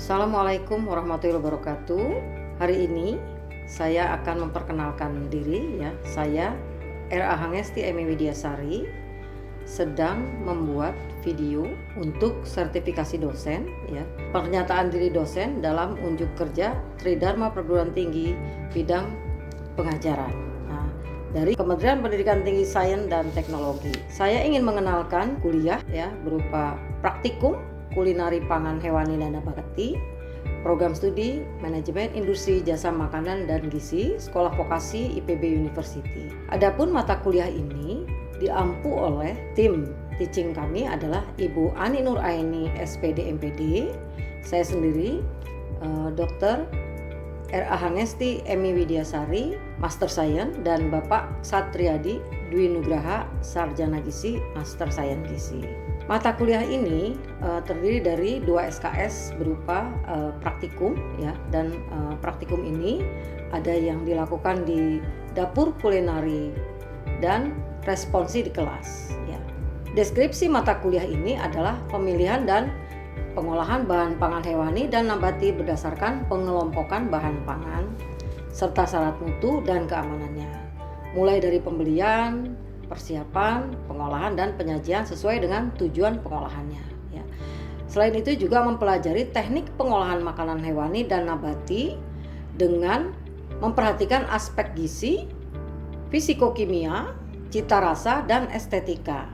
Assalamualaikum warahmatullahi wabarakatuh. Hari ini saya akan memperkenalkan diri ya. Saya R.A. Hangesti M.E. Widyasari sedang membuat video untuk sertifikasi dosen ya. Pernyataan diri dosen dalam unjuk kerja Tridharma Perguruan Tinggi bidang pengajaran. Nah, dari Kementerian Pendidikan Tinggi Sains dan Teknologi. Saya ingin mengenalkan kuliah ya berupa praktikum kulinari pangan hewani dan nabati, program studi manajemen industri jasa makanan dan gizi, sekolah vokasi IPB University. Adapun mata kuliah ini diampu oleh tim teaching kami adalah Ibu Ani Nuraini SPD MPD, saya sendiri Dr. R.A. Hangesti M.E. Widyasari Master Science, dan Bapak Satriadi Dwi Nugraha Sarjana Gizi Master Science Gizi. Mata kuliah ini terdiri dari 2 SKS berupa praktikum ya, dan praktikum ini ada yang dilakukan di dapur kulinari dan responsi di kelas ya. Deskripsi mata kuliah ini adalah pemilihan dan pengolahan bahan pangan hewani dan nabati berdasarkan pengelompokan bahan pangan serta syarat mutu dan keamanannya, mulai dari pembelian, persiapan, pengolahan, dan penyajian sesuai dengan tujuan pengolahannya ya. Selain itu juga mempelajari teknik pengolahan makanan hewani dan nabati dengan memperhatikan aspek gizi, fisikokimia, cita rasa, dan estetika.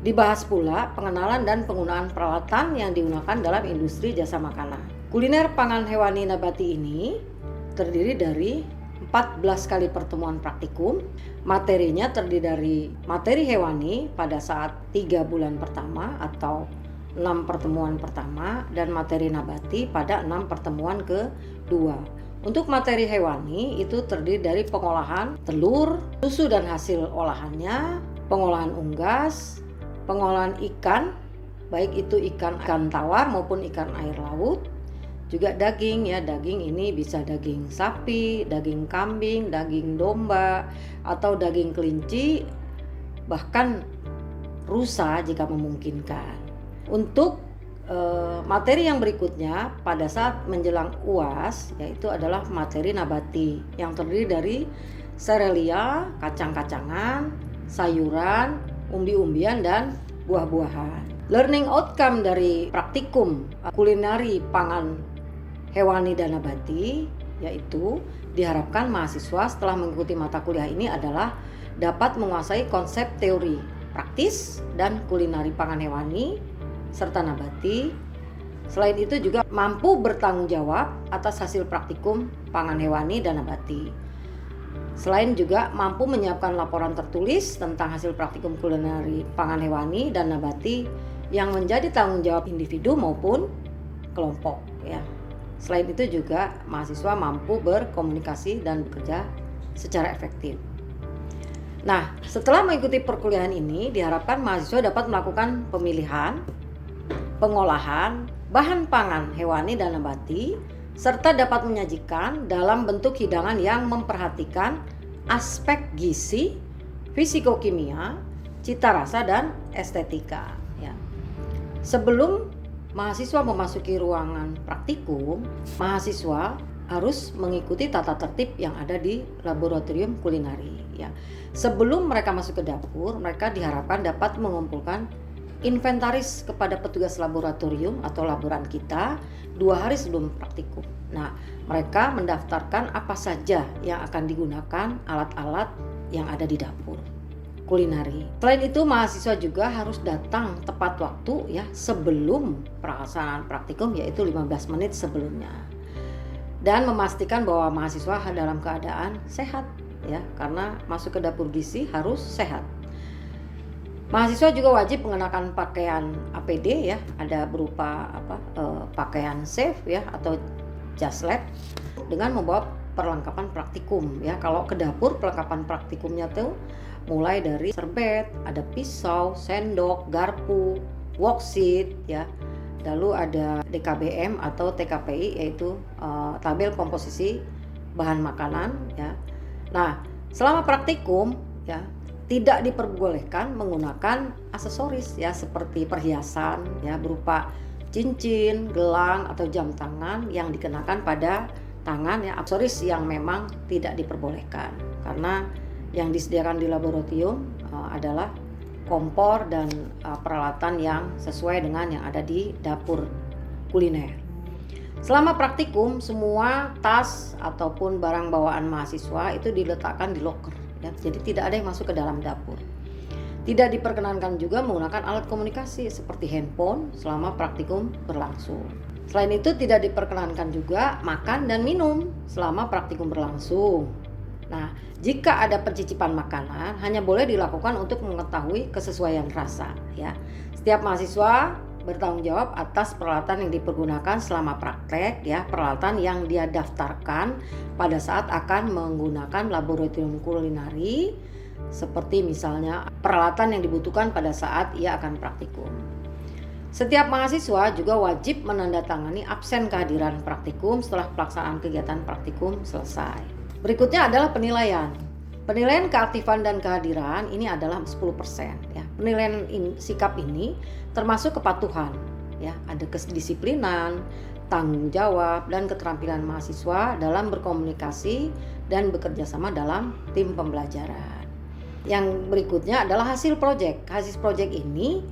Dibahas pula pengenalan dan penggunaan peralatan yang digunakan dalam industri jasa makanan. Kuliner pangan hewani nabati ini terdiri dari 14 kali pertemuan praktikum. Materinya terdiri dari materi hewani pada saat 3 bulan pertama atau 6 pertemuan pertama, dan materi nabati pada 6 pertemuan kedua. Untuk materi hewani itu terdiri dari pengolahan telur, susu dan hasil olahannya, pengolahan unggas, pengolahan ikan, baik itu ikan tawar maupun ikan air laut, juga daging ya. Daging ini bisa daging sapi, daging kambing, daging domba, atau daging kelinci, bahkan rusa jika memungkinkan. Untuk materi yang berikutnya pada saat menjelang UAS yaitu adalah materi nabati yang terdiri dari serelia, kacang-kacangan, sayuran, umbi-umbian, dan buah-buahan. Learning outcome dari praktikum kulinari pangan hewani dan nabati yaitu diharapkan mahasiswa setelah mengikuti mata kuliah ini adalah dapat menguasai konsep teori praktis dan kulinari pangan hewani serta nabati. Selain itu juga mampu bertanggung jawab atas hasil praktikum pangan hewani dan nabati. Selain juga mampu menyiapkan laporan tertulis tentang hasil praktikum kulinari pangan hewani dan nabati yang menjadi tanggung jawab individu maupun kelompok ya. Selain itu juga mahasiswa mampu berkomunikasi dan bekerja secara efektif. Nah, setelah mengikuti perkuliahan ini diharapkan mahasiswa dapat melakukan pemilihan, pengolahan bahan pangan hewani dan nabati serta dapat menyajikan dalam bentuk hidangan yang memperhatikan aspek gizi, fisikokimia, cita rasa, dan estetika ya. Sebelum mahasiswa memasuki ruangan praktikum, mahasiswa harus mengikuti tata tertib yang ada di laboratorium kulinari ya. Sebelum mereka masuk ke dapur, mereka diharapkan dapat mengumpulkan inventaris kepada petugas laboratorium atau laboran kita 2 hari sebelum praktikum. Nah, mereka mendaftarkan apa saja yang akan digunakan alat-alat yang ada di dapur kulinari. Selain itu, mahasiswa juga harus datang tepat waktu ya sebelum pelaksanaan praktikum, yaitu 15 menit sebelumnya. Dan memastikan bahwa mahasiswa dalam keadaan sehat ya, karena masuk ke dapur gizi harus sehat. Mahasiswa juga wajib mengenakan pakaian APD ya, ada berupa pakaian safe ya atau jas lab, dengan membawa perlengkapan praktikum ya. Kalau ke dapur perlengkapan praktikumnya tuh mulai dari serbet, ada pisau, sendok, garpu, worksheet ya. Lalu ada DKBM atau TKPI yaitu tabel komposisi bahan makanan ya. Nah, selama praktikum ya tidak diperbolehkan menggunakan aksesoris ya seperti perhiasan ya berupa cincin, gelang, atau jam tangan yang dikenakan pada tangan, ya, aksesoris yang memang tidak diperbolehkan. Karena yang disediakan di laboratorium adalah kompor dan peralatan yang sesuai dengan yang ada di dapur kuliner. Selama praktikum, semua tas ataupun barang bawaan mahasiswa itu diletakkan di loker, ya. Jadi tidak ada yang masuk ke dalam dapur. Tidak diperkenankan juga menggunakan alat komunikasi seperti handphone selama praktikum berlangsung. Selain itu, tidak diperkenankan juga makan dan minum selama praktikum berlangsung. Nah, jika ada pencicipan makanan, hanya boleh dilakukan untuk mengetahui kesesuaian rasa, ya. Setiap mahasiswa bertanggung jawab atas peralatan yang dipergunakan selama praktek, ya, peralatan yang dia daftarkan pada saat akan menggunakan laboratorium kulineri, seperti misalnya peralatan yang dibutuhkan pada saat ia akan praktikum. Setiap mahasiswa juga wajib menandatangani absen kehadiran praktikum setelah pelaksanaan kegiatan praktikum selesai. Berikutnya adalah penilaian. Penilaian keaktifan dan kehadiran ini adalah 10%, ya. Penilaian sikap ini termasuk kepatuhan, ya. Ada kedisiplinan, tanggung jawab, dan keterampilan mahasiswa dalam berkomunikasi dan bekerja sama dalam tim pembelajaran. Yang berikutnya adalah hasil proyek. Hasil proyek ini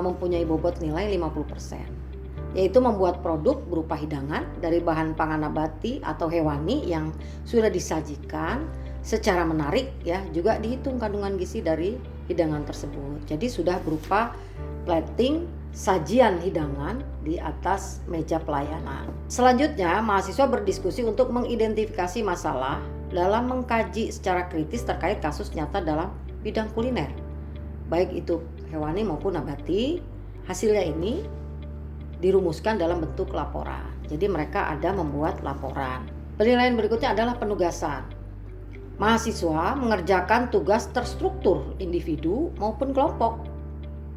mempunyai bobot nilai 50%, yaitu membuat produk berupa hidangan dari bahan pangan nabati atau hewani yang sudah disajikan secara menarik, ya. Juga dihitung kandungan gizi dari hidangan tersebut. Jadi sudah berupa plating sajian hidangan di atas meja pelayanan. Selanjutnya, mahasiswa berdiskusi untuk mengidentifikasi masalah dalam mengkaji secara kritis terkait kasus nyata dalam bidang kuliner, baik itu hewani maupun nabati. Hasilnya ini dirumuskan dalam bentuk laporan. Jadi mereka ada membuat laporan. Penilaian berikutnya adalah penugasan. Mahasiswa mengerjakan tugas terstruktur individu maupun kelompok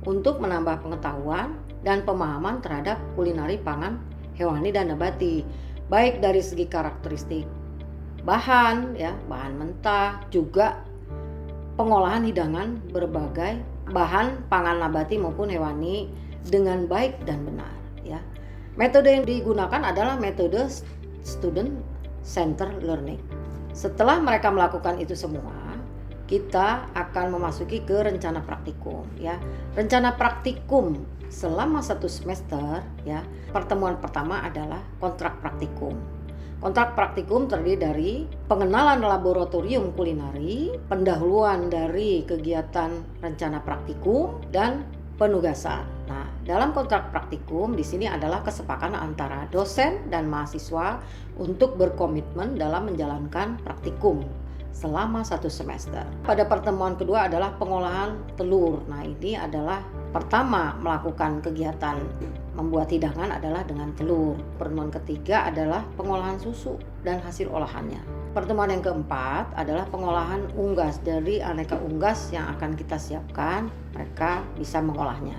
untuk menambah pengetahuan dan pemahaman terhadap kulineri pangan hewani dan nabati, baik dari segi karakteristik bahan, ya, bahan mentah, juga pengolahan hidangan berbagai bahan pangan nabati maupun hewani dengan baik dan benar, ya. Metode yang digunakan adalah metode student center learning. Setelah mereka melakukan itu semua, kita akan memasuki ke rencana praktikum, ya. Rencana praktikum selama 1 semester, ya. Pertemuan pertama adalah kontrak praktikum. Kontrak praktikum terdiri dari pengenalan laboratorium kulineri, pendahuluan dari kegiatan rencana praktikum, dan penugasan. Nah, dalam kontrak praktikum di sini adalah kesepakatan antara dosen dan mahasiswa untuk berkomitmen dalam menjalankan praktikum selama 1 semester. Pada pertemuan kedua adalah pengolahan telur. Nah, ini adalah pertama melakukan kegiatan membuat hidangan adalah dengan telur. Pertemuan ketiga adalah pengolahan susu dan hasil olahannya. Pertemuan yang keempat adalah pengolahan unggas. Dari aneka unggas yang akan kita siapkan, mereka bisa mengolahnya.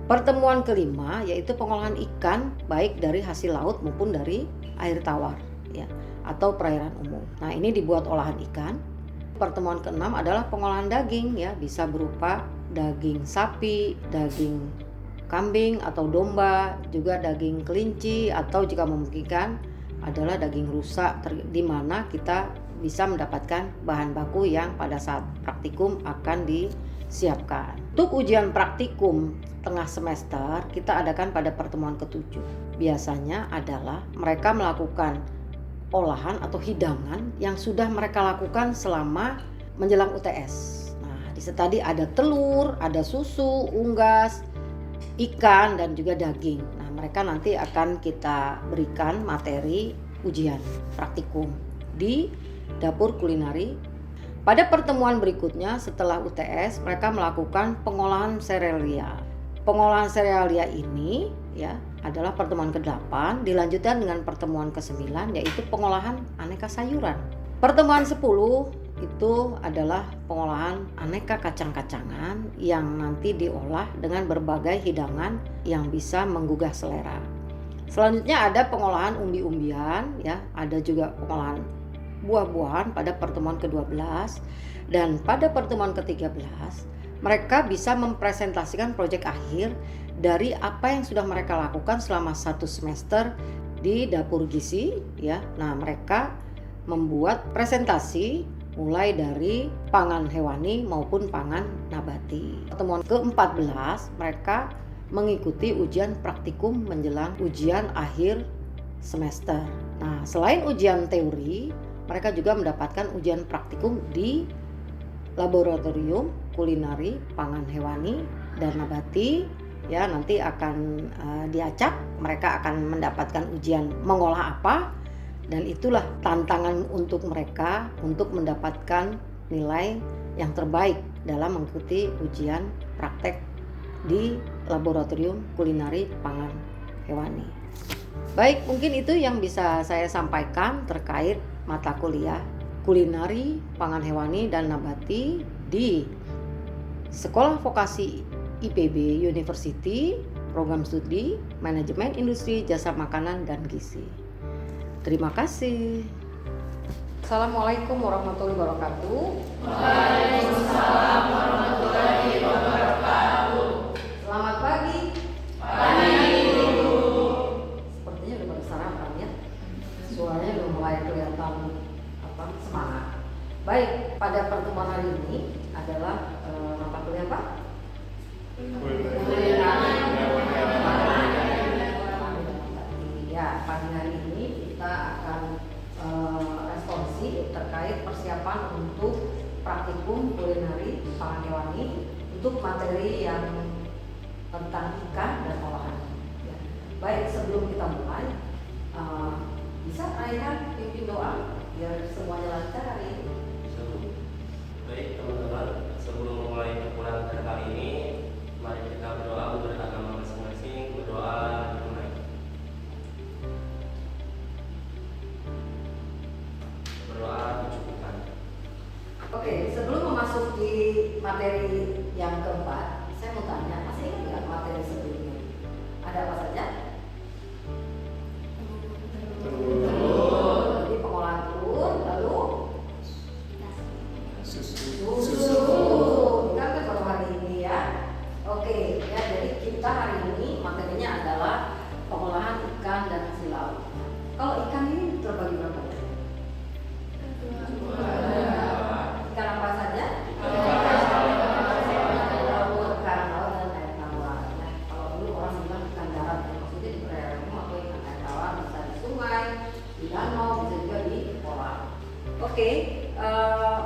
Pertemuan kelima yaitu pengolahan ikan, baik dari hasil laut maupun dari air tawar, ya, atau perairan umum. Nah, ini dibuat olahan ikan. Pertemuan keenam adalah pengolahan daging, ya, bisa berupa daging sapi, daging kambing atau domba, juga daging kelinci, atau jika memungkinkan adalah daging rusa, di mana kita bisa mendapatkan bahan baku yang pada saat praktikum akan disiapkan. Untuk ujian praktikum tengah semester kita adakan pada pertemuan ke-7. Biasanya adalah mereka melakukan olahan atau hidangan yang sudah mereka lakukan selama menjelang UTS. Nah, di situ tadi ada telur, ada susu, unggas, ikan, dan juga daging. Nah, mereka nanti akan kita berikan materi ujian praktikum di dapur kulineri. Pada pertemuan berikutnya setelah UTS, mereka melakukan pengolahan serealia. Pengolahan serealia ini, ya, adalah pertemuan ke-8, dilanjutkan dengan pertemuan ke-9 yaitu pengolahan aneka sayuran. Pertemuan 10 itu adalah pengolahan aneka kacang-kacangan yang nanti diolah dengan berbagai hidangan yang bisa menggugah selera. Selanjutnya ada pengolahan umbi-umbian, ya, ada juga pengolahan buah-buahan pada pertemuan ke-12, dan pada pertemuan ke-13 mereka bisa mempresentasikan proyek akhir dari apa yang sudah mereka lakukan selama 1 semester di dapur gizi ya. Nah, mereka membuat presentasi mulai dari pangan hewani maupun pangan nabati. Pertemuan ke-14, mereka mengikuti ujian praktikum menjelang ujian akhir semester. Nah, selain ujian teori, mereka juga mendapatkan ujian praktikum di laboratorium kulinari pangan hewani dan nabati ya. Nanti akan diacak, mereka akan mendapatkan ujian mengolah apa, dan itulah tantangan untuk mereka untuk mendapatkan nilai yang terbaik dalam mengikuti ujian praktek di laboratorium kulinari pangan hewani. Baik, mungkin itu yang bisa saya sampaikan terkait mata kuliah kulinari pangan hewani dan nabati di Sekolah Vokasi IPB University, Program Studi Manajemen Industri Jasa Makanan dan Gizi. Terima kasih. Assalamualaikum warahmatullahi wabarakatuh. Waalaikumsalam warahmatullahi wabarakatuh. Selamat pagi. Pagi. Sepertinya udah pada sarapan ya. Suaranya udah mulai kelihatan semangat. Baik, pada pertemuan hari ini adalah mata kuliah apa? Ya, pagi hari ini kita akan responsi terkait persiapan untuk praktikum kulinari pangan hewani untuk materi yang tentang ikan dan olahan. Ya. Baik, sebelum kita mulai, bisa Raihan pimpin doa biar semuanya lancar hari ini. Baik teman-teman, sebelum memulai perkuliahan pada kali ini, mari kita berdoa untuk agama masing-masing. Berdoa dimulai. Berdoa dicukupkan. Oke, sebelum memasuki materi yang keempat, saya mau tanya, masih ingat nggak materi sebelumnya? Ada apa saja? Jadi pengolahan telur, lalu susu. Kita kan baru hari ini ya. Oke, ya jadi kita hari ini materinya adalah pengolahan ikan dan hasil laut. Kalau ikan ini terbagi berapa? Ikan apa saja? Laut, ikan laut dan air tawar. Nah, kalau dulu orang bilang ikan darat, maksudnya di perairan atau ikan air tawar bisa di sungai, di danau, bisa juga di kolam. Oke,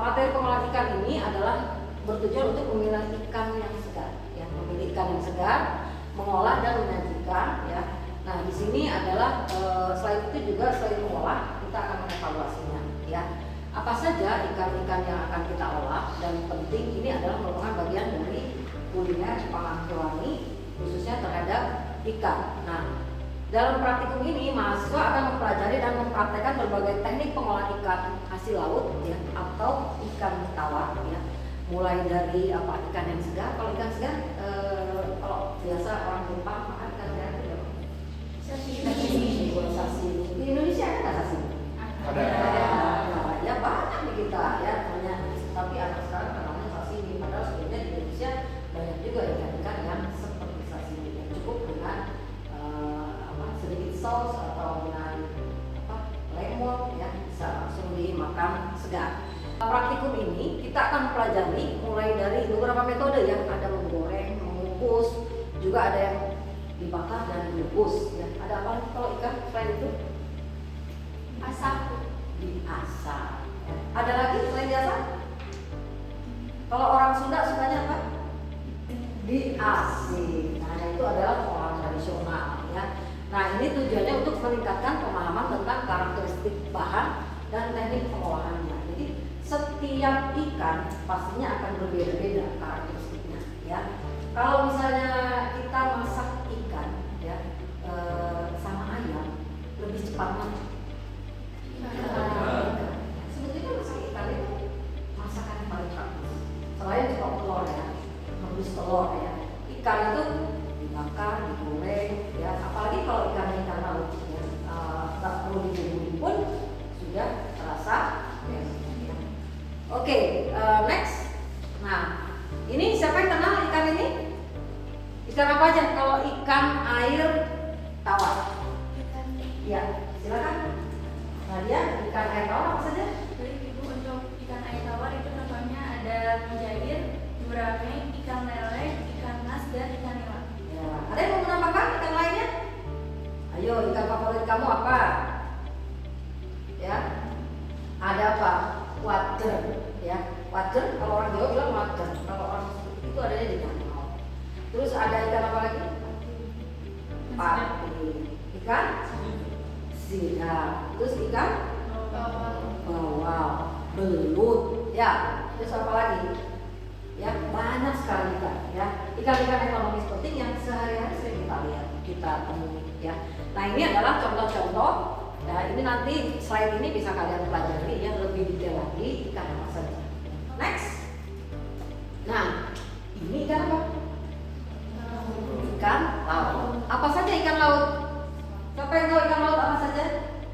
materi pengolahan ikan ini adalah bertujuan untuk memilah ikan yang segar, ya, memilih ikan yang segar, mengolah dan menyajikan, ya. Nah, di sini adalah selain itu juga selain mengolah, kita akan mengevaluasinya, ya. Apa saja ikan-ikan yang akan kita olah, dan penting ini adalah merupakan bagian dari kuliner pangan hewani khususnya terhadap ikan. Nah, dalam praktikum ini mahasiswa akan mempelajari dan mempraktekkan berbagai teknik pengolahan ikan hasil laut ya, atau ikan tawar ya. Mulai dari ikan yang segar. Kalau ikan segar kalau biasa orang Jepang makan ikan segar itu apa? Sashimi. Di Indonesia ada nggak sashimi? Ada. Ya banyak nih kita ya, banyak. Tapi anak sekarang namanya sashimi. Padahal sebenarnya di Indonesia banyak juga ikan-ikan yang seperti sashimi yang cukup dengan sedikit saus atau dengan lemon ya, bisa langsung dimakan segar. Praktikum ini kita akan mempelajari mulai dari beberapa metode yang ada, menggoreng, mengukus, juga ada yang dibakar dan direbus ya. Ada apa kalau ikan selain itu? Asap. Diasap ya. Ada lagi selain diasap? Kalau orang Sunda sukanya apa? Diasih. Nah, itu adalah pengolahan tradisional ya. Nah, ini tujuannya untuk meningkatkan pemahaman tentang karakteristik bahan dan teknik pengolahannya. Jadi setiap ikan pastinya akan berbeda-beda karakteristiknya ya. Kalau misalnya kita masak ikan ya sama ayam, lebih cepat mana? Sebetulnya masak ikan itu masakan yang paling praktis. Selain cepat telur ya, rebus telur ya. Ikan itu dibakar, digoreng ya. Apalagi kalau ikan laut ya, tak perlu digoreng pun sudah terasa ya. Oke, next. Nah, ini siapa yang Ikan apa aja kalau ikan air tawar? Ya, silakan. Nadia, ikan air tawar apa saja? Baik Ibu, untuk ikan air tawar itu contohnya ada mujair, gurame, ikan lele, ikan mas, dan ikan nila. Ya. Ada yang mau menambahkan ikan lainnya? Ayo, ikan favorit kamu apa? Ya, ada apa? Wader, ya. Wader, kalau orang Jawa bilang wader. Kalau orang itu adanya di danau. Terus ada ikan apa lagi? Patin. Ikan sirap. Terus ikan bawal, belut. Ya. Terus apa lagi? Ya, banyak sekali ikan. Ya, ikan-ikan ekonomis penting yang sehari-hari sering kita lihat, kita temui. Ya. Nah, ini adalah contoh-contoh. Ya, ini nanti slide ini bisa kalian pelajari yang lebih detail lagi ikan apa saja. Next. Nah, ini ikan apa? Ikan laut. Apa saja ikan laut? Siapa yang tahu ikan laut apa saja?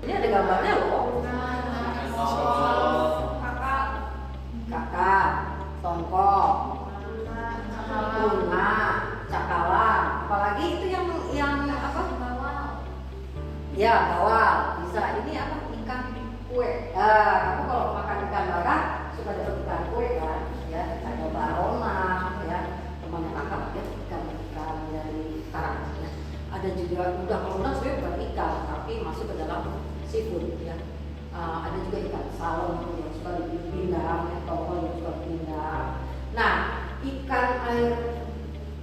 Ini ada gambarnya loh. Kakap, tongkol, tuna, cakalang. Apalagi itu yang apa? Ya, bawal. Bisa. Ini apa? Ikan kue. Kamu kalau makan ikan bakar suka dapat ikan kue kan? Ya, ada barona, ya. Teman yang kakak ya ikan dari karang. Ya. Ada juga udang. Kalau udang sebenarnya bukan ikan, tapi masuk ke dalam seafood. Ya. Ada juga ikan salmon yang suka dipindang, tongkol yang suka dipindang. Nah, ikan air.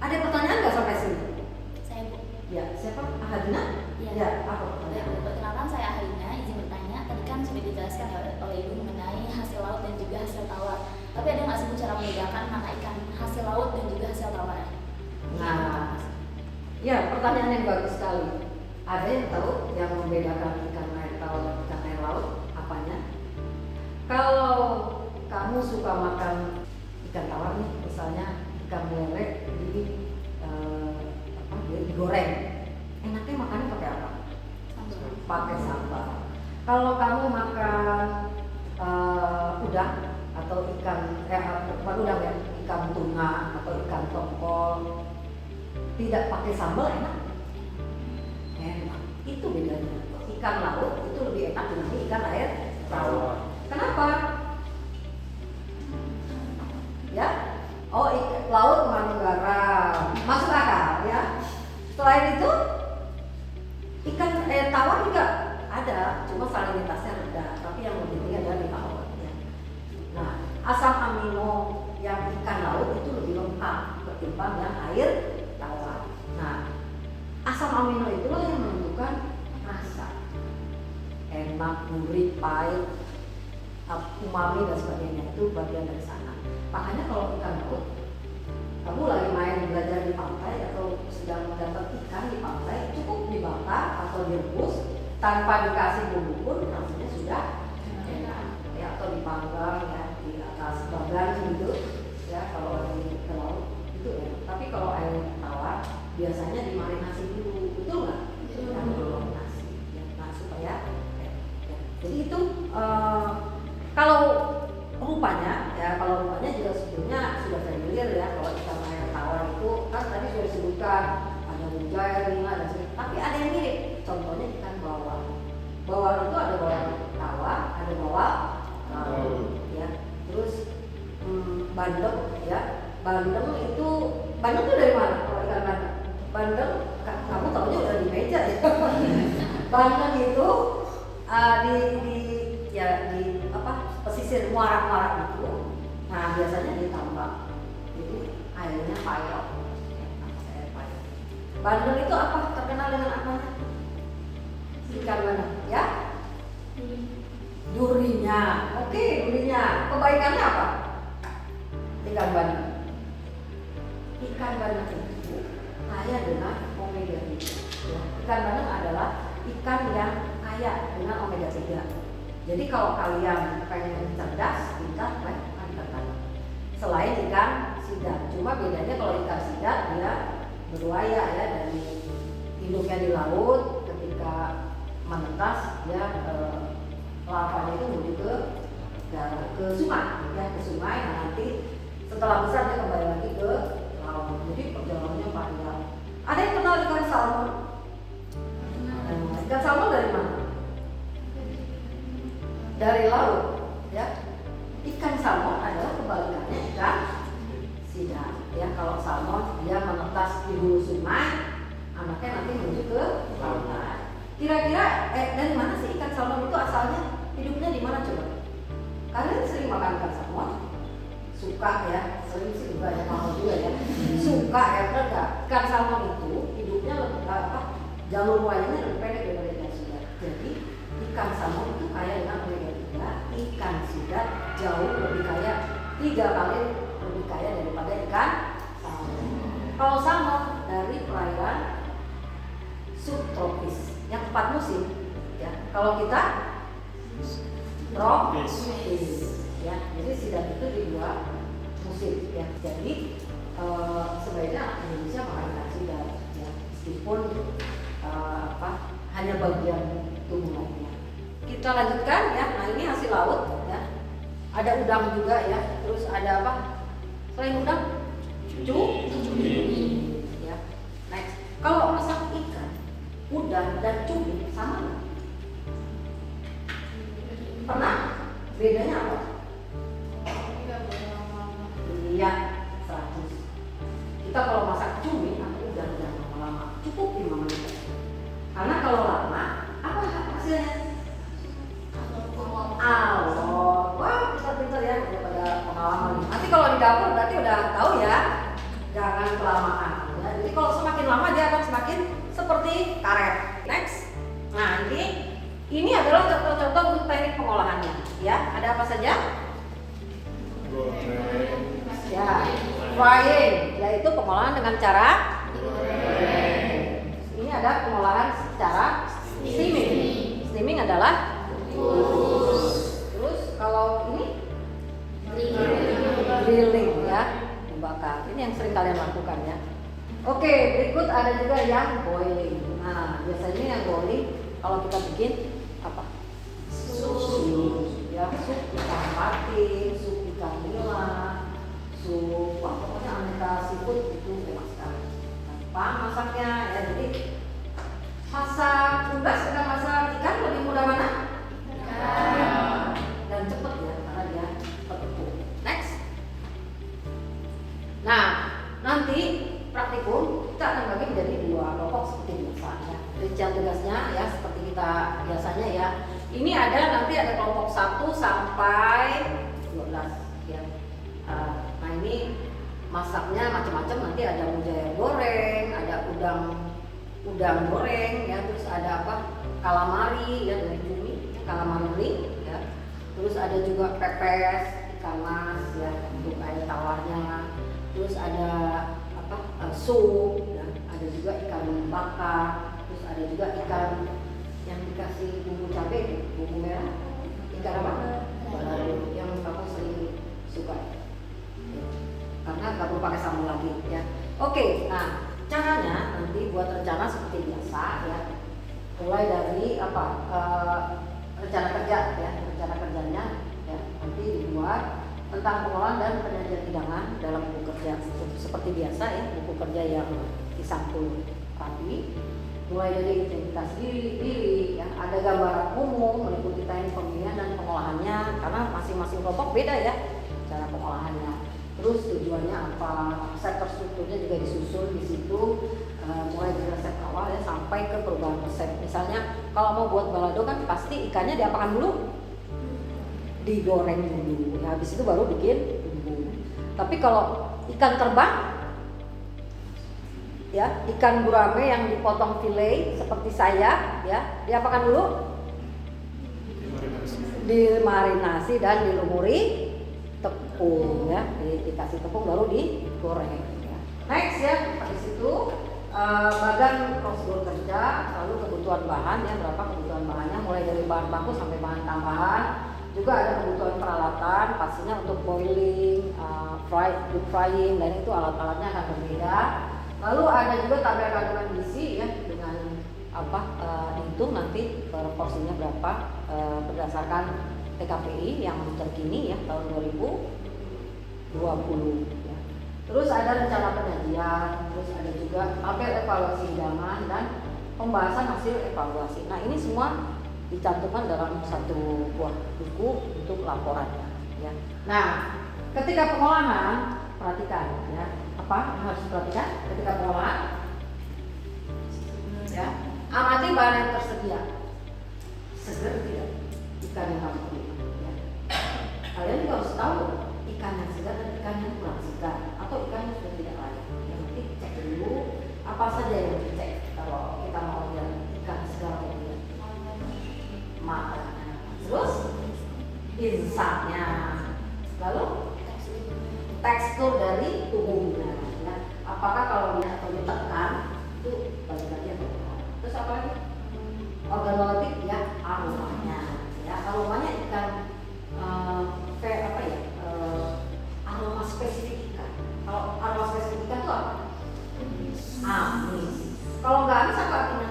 Ada pertanyaan nggak sampai sini? Saya Bu. Ya, siapa? Ahadina? Iya. Ya, apa? Perkenalkan saya Ahlina, izin bertanya. Tadi kan sudah dijelaskan ya oleh Ibu mengenai hasil laut dan juga hasil tawar. Tapi ada nggak sih Bu cara membedakan mana ikan hasil laut dan juga hasil tawar? Nah, ya pertanyaan yang bagus sekali. Ada yang tahu yang membedakan ikan air tawar dan ikan air laut? Apanya? Kalau kamu suka makan ikan tawar nih, misalnya ikan lele digoreng, enaknya makannya pakai apa? Pakai sambal. Kalau kamu makan udang atau bukan udang ya, ikan tuna atau ikan tongkol, tidak pakai sambal enak? Enak. Itu bedanya. Ikan laut itu lebih enak dibanding ikan air tawar. Kenapa? Ya? Oh, ikan laut mengandung garam. Masuk akal ya. Selain itu, ikan tawar juga ada, cuma salinitasnya rendah, tapi yang lebih tinggi adalah di tawar. Ya. Nah, asam amino yang ikan laut itu lebih lengkap ketimbang yang air tawar. Nah, asam amino itulah yang menentukan rasa, enak, gurih, pahit, umami dan sebagainya, itu bagian dari sana. Makanya kalau ikan laut, kamu lagi main belajar di pantai atau sedang mendapat ikan di pantai, cukup dibakar atau direbus tanpa dikasih bumbu pun rasanya sudah enak. Ya, atau dipanggang ya di atas bagan gitu ya, kalau lagi ke laut itu ya. Tapi kalau air tawar biasanya dimarinasi dulu, betul nggak? Yang dimarinasi ya, nah supaya ya. Jadi itu kalau rupanya juga sebetulnya sudah familiar ya. Kalau ikan air tawar itu kan tadi sudah disebutkan ada mujair, nila dan sebagainya. Tapi ada yang mirip. Contohnya ikan bawal. Bawal itu ada bawal tawar, ada bawal ya. Terus bandeng ya. Bandeng itu dari mana? Kalau ikan bandeng, kamu tahunya udah di meja ya. Bandeng itu di pesisir muara-muara itu. Nah, biasanya ditambah. Jadi airnya payau. Air payau. Bandeng itu apa? Terkenal dengan apa? Ikan bandeng, ya? Durinya. Oke, durinya. Kebaikannya apa? Ikan bandeng. Ikan bandeng itu kaya dengan omega 3. Ya. Ikan bandeng adalah ikan yang kaya dengan omega 3. Jadi kalau kalian pengen cerdas, pintar, makan ikan bandeng. Selain ikan sidap, cuma bedanya kalau ikan sidap dia berbuaya ya, dari hidupnya di laut, ketika menetas dia larvanya itu menuju ke sungai ya, ke sungai. Nah, nanti setelah besar dia kembali lagi ke laut. Jadi perjalanannya panjang. Ada yang kenal ikan salmon? Ikan salmon dari mana? Dari laut, ya. Ikan salmon adalah kebalikannya ikan sidap. Ya, kalau salmon dia menetas di hulu sungai, anaknya nanti menuju ke lautan. Kira-kira dari mana sih ikan salmon itu asalnya? Hidupnya di mana coba? Kalian sering makan ikan salmon? Suka ya, sering sih juga ya, mau juga ya. Suka ya, benar nggak? Ikan salmon itu hidupnya jalur wayangnya lebih pendek daripada ikan sidap. Jadi ikan salmon itu kaya dengan omega 3, ikan sidap jauh lebih kaya, 3 kali lebih kaya daripada ikan salmon. Kalau salmon dari perairan subtropis yang 4 musim, ya. Kalau kita tropis, ya. Jadi sidap itu di 2 musim, ya. Jadi sebaiknya anak Indonesia makan ikan sidap, ya. Meskipun hanya bagian tubuh lainnya. Kita lanjutkan ya. Nah, ini hasil laut ya. Ada udang juga ya. Terus ada apa? Selain udang? Cumi. Ya. Next. Kalau masak ikan, udang dan cumi sama nggak? Pernah? Bedanya apa? Iya, 100. Kita kalau masak cumi atau udang jangan lama-lama, cukup 5 menit. Karena kalau lama, apa hasilnya? Alot. Wah, pintar-pintar ya, udah pada pengalaman. Nanti kalau di dapur berarti udah tahu ya, jangan kelamaan. Ya. Jadi kalau semakin lama dia akan semakin seperti karet. Next. Nah, ini adalah contoh-contoh untuk teknik pengolahannya. Ya, ada apa saja? Goreng. Ya, frying, yaitu pengolahan dengan cara goreng. Ini ada pengolahan secara steaming. Steaming adalah terus kalau ini grilling ya, membakar. Ini yang sering kalian lakukan ya. Oke, berikut ada juga yang boiling. Nah, biasanya yang boiling kalau kita bikin apa? Sup. Ya, sup ikan patin, sup ikan nila, sup, pokoknya aneka seafood itu enak sekali. Gampang masaknya ya. Jadi masak unggas dengan masak ikan lebih mudah mana? Dan cepet ya, karena dia cepet empuk. Next. Nah, nanti praktikum kita akan bagi menjadi 2 kelompok seperti biasa ya. Rincian tugasnya ya seperti kita biasanya ya. Ini ada nanti ada kelompok 1 sampai 12 ya. Nah, ini masaknya macam-macam, nanti ada mujair goreng, ada udang goreng ya, terus ada apa? Kalamari ya dari cumi, kalamari ring ya. Terus ada juga pepes ikan mas ya untuk air tawarnya. Terus ada apa? Sup ya. Ada juga ikan bakar, terus ada juga ikan yang dikasih bumbu cabai, bumbu merah, ikan apa? Balado yang kamu sering suka ya. Karena nggak perlu pakai sambal lagi ya. Oke, nah caranya nanti buat rencana seperti biasa ya. Mulai dari apa? Rencana kerja ya, rencana kerjanya ya nanti dibuat tentang pengolahan dan penyajian hidangan dalam buku kerja seperti biasa ya, buku kerja yang disampul rapi. Mulai dari identitas diri ya, ada gambaran umum meliputi teknik pemilihan dan pengolahannya karena masing-masing kelompok beda ya cara pengolahannya. Terus tujuannya apa, resep terstrukturnya juga disusun di situ, mulai dari resep awal ya sampai ke perubahan resep. Misalnya kalau mau buat balado kan pasti ikannya diapakan dulu? Digoreng dulu. Ya, habis itu baru bikin bumbu. Tapi kalau ikan terbang ya, ikan gurame yang dipotong fillet seperti saya ya, diapakan dulu? Dimarinasi dan dilumuri tepung ya, dikasih tepung baru digoreng ya. Next ya, di situ bagan prosedur kerja, lalu kebutuhan bahan ya, berapa kebutuhan bahannya mulai dari bahan baku sampai bahan tambahan. Juga ada kebutuhan peralatan pastinya untuk boiling, deep frying, dan itu alat-alatnya akan berbeda. Lalu ada juga tabel kandungan gizi ya dengan apa dihitung nanti per porsinya berapa berdasarkan TKPI yang terkini ya tahun 2020 ya. Terus ada rencana penyajian, terus ada juga tabel evaluasi hidangan dan pembahasan hasil evaluasi. Nah, ini semua dicantumkan dalam satu buah buku untuk laporannya ya. Nah, ketika pengolahan perhatikan ya, apa yang harus diperhatikan ketika pengolahan ya. Amati bahan yang tersedia, segar tidak ikan yang kamu pilih ya. Kalian juga harus tahu ikan yang segar dan ikan yang kurang segar atau ikan yang sudah tidak layak ya. Nanti cek dulu apa saja yang dicek kalau kita mau lihat ikan segar atau tidak. Matanya, terus insangnya, lalu tekstur dari tubuhnya ya. Apakah kalau dia atau ditekan itu bagi-bagi atau bukan. Terus apa lagi? Organoleptik ya, aromanya ya. Aromanya ikan kayak apa ya, aroma spesifik ikan. Kalau aroma spesifik ikan itu apa? Amis. Kalau nggak amis apa artinya?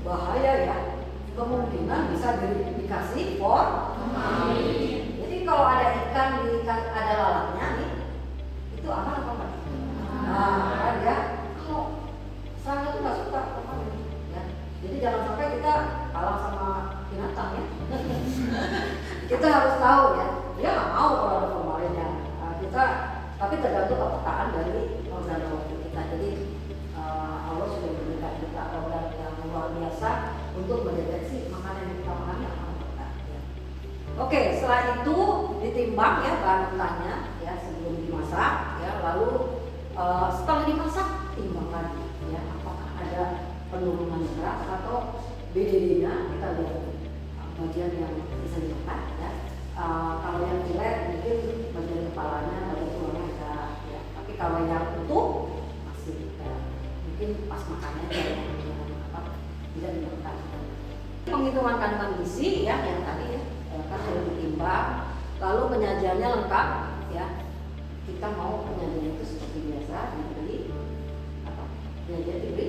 Bahaya ya. Kemungkinan bisa dikasih formalin. Jadi kalau ada ikan di ikan ada lalatnya nih, itu aman apa enggak? Nah, ya kalau serangga tuh nggak suka formalin, ya. Jadi jangan sampai kita kalah sama binatang ya. Kita harus tahu ya, dia nggak mau kalau ada formalinnya. Kita tapi tergantung kepekaan dari organ kita. Jadi Allah sudah memberikan kita organ yang luar biasa untuk mendeteksi makanan yang kita makan yang aman atau enggak ya. Oke, setelah itu ditimbang ya bahan mentahnya ya sebelum dimasak ya, lalu setelah dimasak timbang lagi ya apakah ada penurunan berat atau BDD-nya, kita lihat bagian yang bisa dimakan ya. Kalau yang jelek mungkin bagian kepalanya, bagian tulangnya ada ya, tapi kalau yang utuh masih mungkin pas makannya tidak dimakan. Penghitungan kandungan gizi ya yang tadi ya kan sudah ditimbang, lalu penyajiannya lengkap ya. Kita mau penyajian itu seperti biasa diberi apa? Penyajian diberi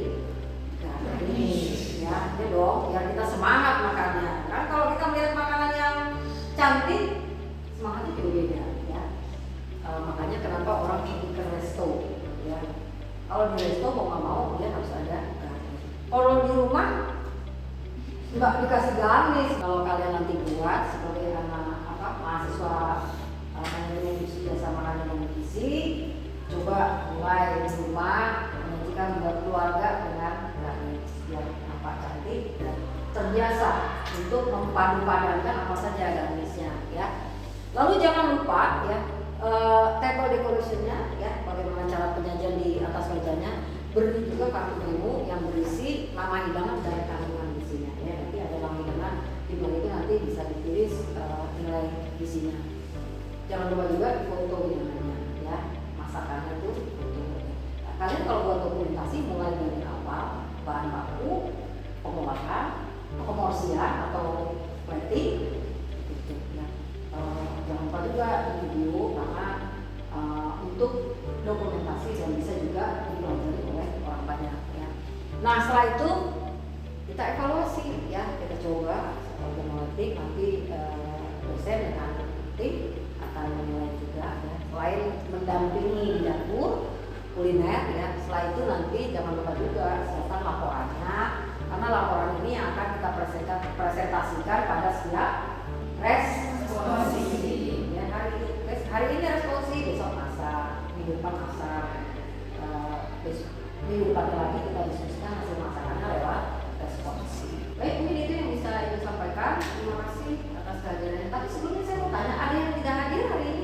garis ya, ya dong, biar kita semangat makannya. Kan kalau kita melihat makanan yang cantik, semangatnya juga beda ya. Makanya kenapa orang pergi ke resto ya. Kalau di resto mau nggak mau dia harus ada garis. Kalau di rumah nggak dikasih gamis. Kalau kalian nanti buat sebagai anak mahasiswa manajemen gizi jasa makanan dan gizi, coba mulai di rumah menyajikan buat keluarga dengan gamis biar nampak cantik dan terbiasa untuk mempadu-padankan apa saja gamisnya ya. Lalu jangan lupa ya table decorationnya ya, bagaimana cara penyajian di atas mejanya. Beri juga kartu menu yang berisi nama hidangan dan kandungan gizinya ya. Nanti ada nama hidangan di bawah itu nanti bisa ditulis nilai gizinya. Jangan lupa juga foto hidangannya ya, masakannya itu foto. Nah, kalian kalau buat dokumentasi mulai dari awal bahan baku, pengolahan, pemorsian atau plating gitu ya. Jangan lupa juga di video karena untuk dokumentasi dan bisa juga dipelajari oleh orang banyak ya. Nah setelah itu kita evaluasi ya, kita coba organoleptik nanti dosen dengan tim akan menilai juga ya. Selain mendampingi di dapur kuliner ya, setelah itu nanti jangan lupa juga siapkan laporannya, karena laporan ini yang akan kita presentasikan pada setiap responsi ya. Hari ini responsi, besok masak, minggu depan masak, minggu depan lagi kita diskusikan hasil masakannya lewat responsi. Baik, mungkin itu yang bisa Ibu sampaikan. Terima kasih atas kehadirannya. Tapi sebelumnya saya mau tanya, ada yang tidak hadir hari ini?